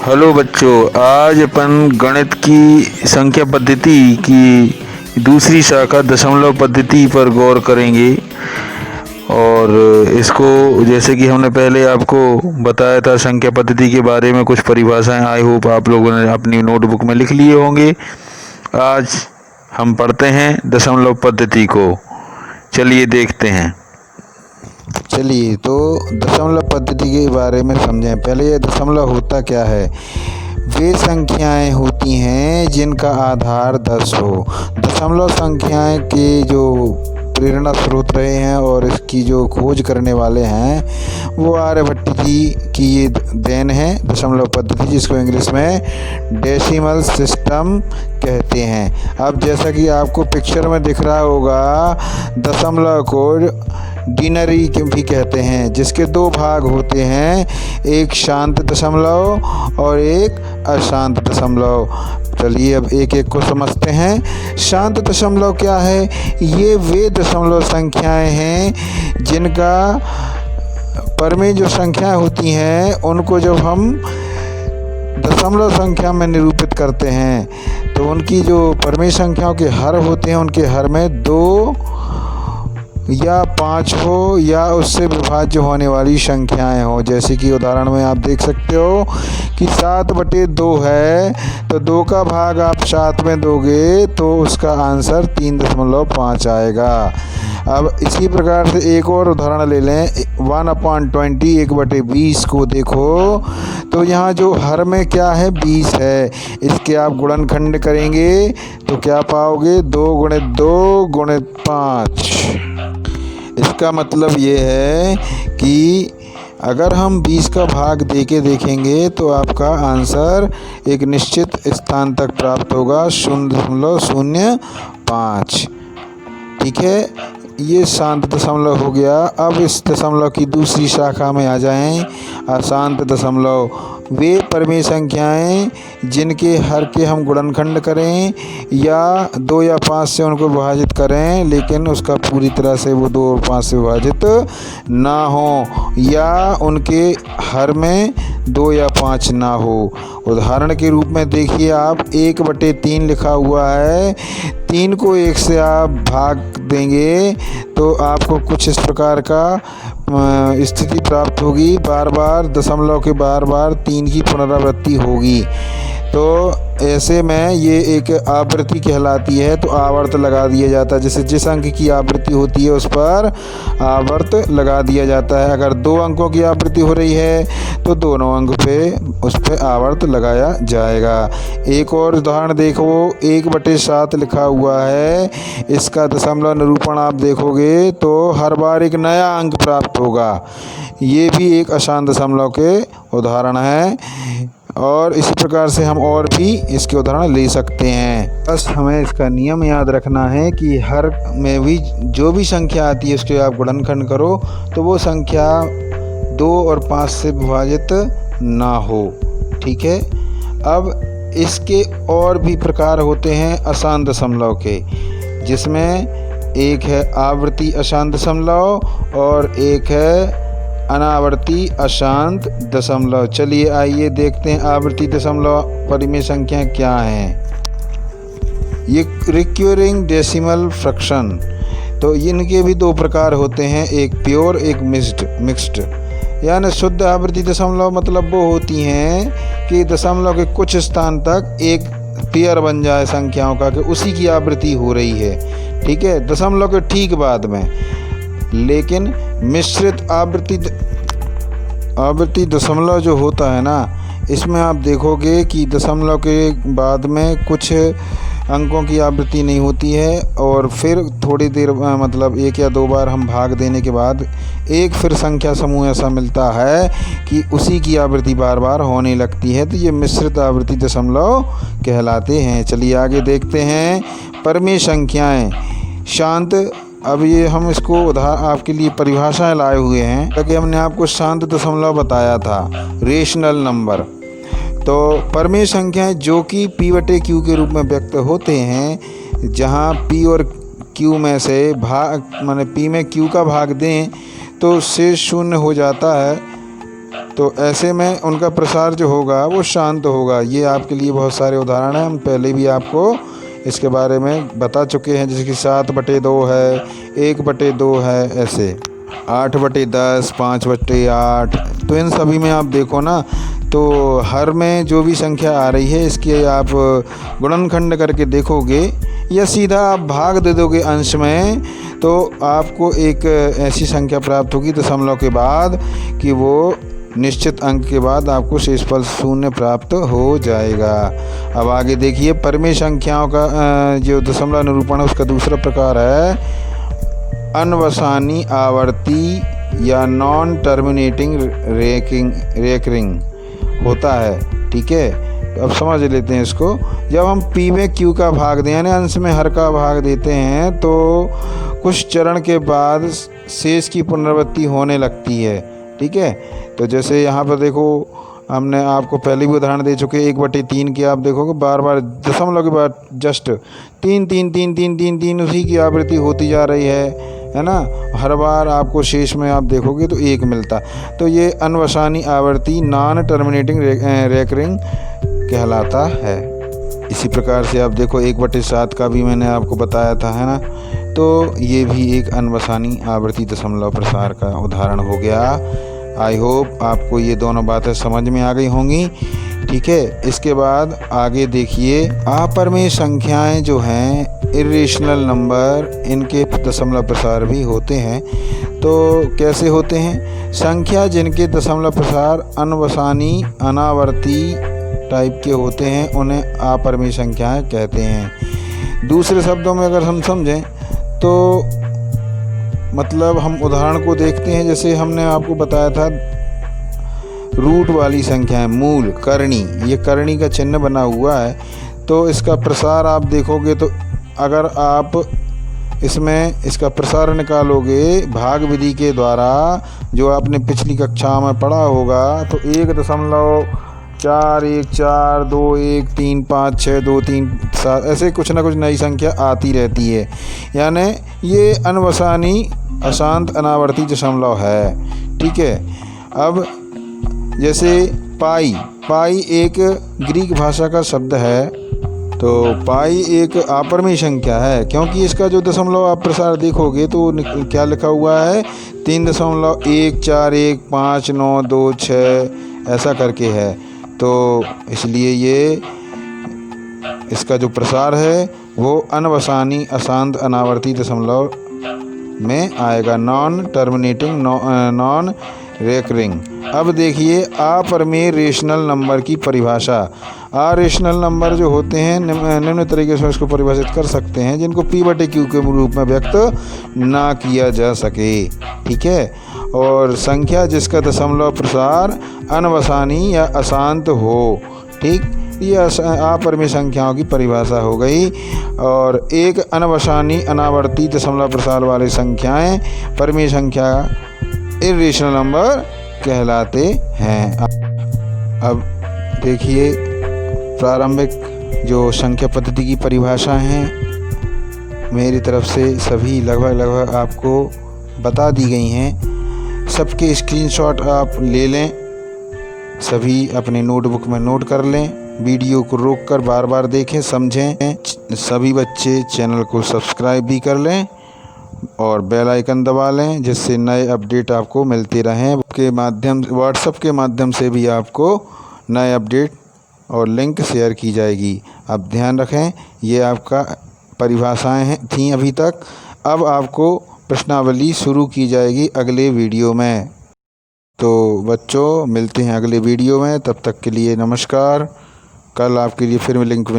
Hello बच्चों, आज अपन गणित की संख्या पद्धति की दूसरी शाखा दशमलव पद्धति पर गौर करेंगे। और इसको जैसे कि हमने पहले आपको बताया था संख्या पद्धति के बारे में कुछ परिभाषाएं, आई होप आप लोगों ने अपनी नोटबुक में लिख लिए होंगे। आज हम पढ़ते हैं दशमलव पद्धति को। चलिए देखते हैं। चलिए तो दशमलव पद्धति के बारे में समझें। पहले ये दशमलव होता क्या है। वे संख्याएं होती हैं जिनका आधार 10 हो। दशमलव संख्याएं के जो प्रेरणा स्रोत रहे हैं और इसकी जो खोज करने वाले हैं वो आर्यभट्ट जी की ये देन है दशमलव पद्धति, जिसको इंग्लिश में डेसिमल सिस्टम कहते हैं। अब जैसा कि आपको पिक्चर में दिख रहा होगा, दशमलव को डिनरी भी कहते हैं, जिसके दो भाग होते हैं, एक शांत दशमलव और एक अशांत दशमलव। चलिए अब एक एक को समझते हैं। शांत दशमलव क्या है। ये वे दशमलव संख्याएं हैं जिनका परमेय जो संख्याएं होती हैं उनको जब हम दशमलव संख्या में निरूपित करते हैं तो उनकी जो परमेय संख्याओं के हर होते हैं उनके हर में 2 या 5 हो या उससे विभाज्य होने वाली संख्याएं हो। जैसे कि उदाहरण में आप देख सकते हो कि 7/2 है, तो 2 का भाग आप 7 में दोगे तो उसका आंसर 3.5 आएगा। अब इसी प्रकार से एक और उदाहरण ले लें, 1/20 1/20 को देखो तो यहाँ जो हर में क्या है 20 है। इसके आप गुणनखंड करेंगे तो क्या पाओगे, 2 × 2 × 5। इसका मतलब ये है कि अगर हम 20 का भाग दे के देखेंगे तो आपका आंसर एक निश्चित स्थान तक प्राप्त होगा, 0.05। ठीक है, ये शांत दशमलव हो गया। अब इस दशमलव की दूसरी शाखा में आ जाएं, अशांत दशमलव। वे परमेय संख्याएं जिनके हर के हम गुणनखंड करें या 2 या 5 से उनको विभाजित करें, लेकिन उसका पूरी तरह से वो 2 और 5 से विभाजित ना हो, या उनके हर में 2 या 5 ना हो। उदाहरण के रूप में देखिए, आप 1/3 लिखा हुआ है, 3 को 1 से आप भाग देंगे तो आपको कुछ इस प्रकार का स्थिति प्राप्त होगी। बार बार दशमलव के बार 3 की पुनरावृत्ति होगी, तो ऐसे में ये एक आवृत्ति कहलाती है। तो आवर्त लगा दिया जाता है, जैसे जिस अंक की आवृत्ति होती है उस पर आवर्त लगा दिया जाता है। अगर 2 अंकों की आवृत्ति हो रही है तो दोनों अंक पे उस पर आवर्त लगाया जाएगा। एक और उदाहरण देखो, 1/7 लिखा हुआ है, इसका दशमलव निरूपण आप देखोगे तो हर बार एक नया अंक प्राप्त होगा। ये भी एक अशांत दशमलव के उदाहरण है, और इसी प्रकार से हम और भी इसके उदाहरण ले सकते हैं। बस हमें इसका नियम याद रखना है कि हर में भी जो भी संख्या आती है उसके आप गुणनखंड करो तो वो संख्या 2 और 5 से विभाजित ना हो। ठीक है, अब इसके और भी प्रकार होते हैं अशांत दशमलव के, जिसमें एक है आवृत्ति अशांत दशमलव और एक है अनावर्ती अशांत दशमलव। चलिए आइए देखते हैं आवर्ती दशमलव परिमेय संख्या क्या हैं। ये रिक्यूरिंग डेसिमल फ्रैक्शन, तो इनके भी 2 प्रकार होते हैं, एक प्योर एक मिक्स्ड। यानी शुद्ध आवर्ती दशमलव मतलब वो होती हैं कि दशमलव के कुछ स्थान तक एक पेयर बन जाए संख्याओं का, कि उसी की आवृत्ति हो रही है। ठीक है, दशमलव के ठीक बाद में। लेकिन मिश्रित आवृत्ति दशमलव जो होता है ना, इसमें आप देखोगे कि दशमलव के बाद में कुछ अंकों की आवृत्ति नहीं होती है, और फिर थोड़ी देर मतलब 1 या 2 बार हम भाग देने के बाद एक फिर संख्या समूह ऐसा मिलता है कि उसी की आवृत्ति बार बार होने लगती है, तो ये मिश्रित आवृत्ति दशमलव कहलाते हैं। चलिए आगे देखते हैं परमेय संख्याएं शांत। अब ये हम इसको आपके लिए परिभाषाएं लाए हुए हैं, ताकि हमने आपको शांत दशमलव बताया था, रेशनल नंबर। तो परमेय संख्याएं जो कि P/Q के रूप में व्यक्त होते हैं, जहां P और Q में से भाग माने P में Q का भाग दें तो शेष 0 हो जाता है, तो ऐसे में उनका प्रसार जो होगा वो शांत होगा। ये आपके लिए बहुत सारे उदाहरण हैं, हम पहले भी आपको इसके बारे में बता चुके हैं, जैसे कि 7/2 है, 1/2 है, ऐसे 8/10, 5/8। तो इन सभी में आप देखो ना, तो हर में जो भी संख्या आ रही है इसकी आप गुणनखंड करके देखोगे या सीधा आप भाग दे दोगे अंश में, तो आपको एक ऐसी संख्या प्राप्त होगी दशमलव के बाद कि वो निश्चित अंक के बाद आपको शेषफल 0 प्राप्त हो जाएगा। अब आगे देखिए, परिमेय संख्याओं का जो दशमलव निरूपण है उसका दूसरा प्रकार है अनवसानी आवर्ती या नॉन टर्मिनेटिंग रेकरिंग होता है। ठीक है, अब समझ लेते हैं इसको। जब हम पी में क्यू का भाग दें यानी अंश में हर का भाग देते हैं तो कुछ चरण के बाद शेष की पुनरावृत्ति होने लगती है। ठीक है, तो जैसे यहाँ पर देखो, हमने आपको पहले भी उदाहरण दे चुके 1/3 की आप देखोगे बार बार दशमलव के बाद जस्ट 3 3 3 3 3 3 उसी की आवृत्ति होती जा रही है ना। हर बार आपको शेष में आप देखोगे तो 1 मिलता। तो ये अनवसानी आवर्ती नॉन टर्मिनेटिंग रेकरिंग कहलाता है। इसी प्रकार से आप देखो 1/7 का भी मैंने आपको बताया था, है ना। तो ये भी एक अनवसानी आवर्ती दशमलव प्रसार का उदाहरण हो गया। आई होप आपको ये दोनों बातें समझ में आ गई होंगी। ठीक है, इसके बाद आगे देखिए, अपरिमेय संख्याएं जो हैं इरेशनल नंबर, इनके दशमलव प्रसार भी होते हैं। तो कैसे होते हैं? संख्या जिनके दशमलव प्रसार अनवसानी अनावर्ती टाइप के होते हैं उन्हें अपरिमेय संख्याएं कहते हैं। दूसरे शब्दों में अगर हम समझें तो मतलब हम उदाहरण को देखते हैं, जैसे हमने आपको बताया था रूट वाली संख्याएं, मूल, करणी, ये करणी का चिन्ह बना हुआ है। तो इसका प्रसार आप देखोगे तो अगर आप इसमें इसका प्रसार निकालोगे भाग विधि के द्वारा, जो आपने पिछली कक्षा में पढ़ा होगा, तो 1.4 1 4 2 1 3 5 6 2 3 7 ऐसे कुछ ना कुछ नई संख्या आती रहती है। यानी ये अनवसानी अशांत अनावर्ती दशमलव है। ठीक है, अब जैसे पाई एक ग्रीक भाषा का शब्द है। तो पाई एक अपरिमेय संख्या है, क्योंकि इसका जो दशमलव आप प्रसार देखोगे तो क्या लिखा हुआ है, 3.1415926 ऐसा करके है। तो इसलिए ये इसका जो प्रसार है वो अनवसानी अशांत अनावर्ती दशमलव में आएगा, नॉन टर्मिनेटिंग नॉन रेकरिंग। अब देखिए अपरिमेय रेशनल नंबर की परिभाषा। अरेशनल नंबर जो होते हैं निम्न तरीके से इसको परिभाषित कर सकते हैं, जिनको P/Q के रूप में व्यक्त ना किया जा सके। ठीक है, और संख्या जिसका दशमलव प्रसार अनवसानी या अशांत हो। ठीक, ये अपरिमेय संख्याओं की परिभाषा हो गई। और एक अनवसानी अनावर्ती दशमलव प्रसार वाली संख्याएं परिमेय संख्या इरेशनल नंबर कहलाते हैं। अब देखिए, प्रारंभिक जो संख्या पद्धति की परिभाषा है मेरी तरफ से सभी लगभग आपको बता दी गई हैं। सबके स्क्रीनशॉट आप ले लें, सभी अपने नोटबुक में नोट कर लें, वीडियो को रोककर बार बार देखें, समझें। सभी बच्चे चैनल को सब्सक्राइब भी कर लें और बेल आइकन दबा लें, जिससे नए अपडेट आपको मिलते रहें। व्हाट्सएप के माध्यम से भी आपको नए अपडेट और लिंक शेयर की जाएगी। अब ध्यान रखें, ये आपका परिभाषाएं थीं अभी तक। अब आपको प्रश्नावली शुरू की जाएगी अगले वीडियो में। तो बच्चों, मिलते हैं अगले वीडियो में, तब तक के लिए नमस्कार। कल आपके लिए फिर लिंक